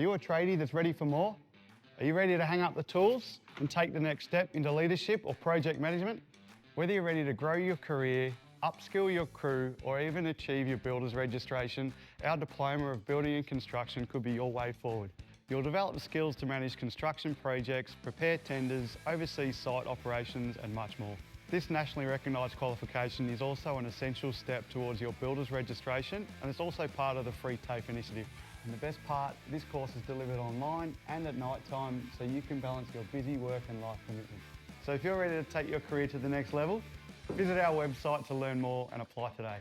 you a tradie that's ready for more? Are you ready to hang up the tools and take the next step into leadership or project management? Whether you're ready to grow your career, upskill your crew, or even achieve your builder's registration, our Diploma of Building and Construction could be your way forward. You'll develop the skills to manage construction projects, prepare tenders, oversee site operations, and much more. This nationally recognised qualification is also an essential step towards your builder's registration, and it's also part of the free TAFE initiative. And the best part, this course is delivered online and at night time, so you can balance your busy work and life commitments. So if you're ready to take your career to the next level, visit our website to learn more and apply today.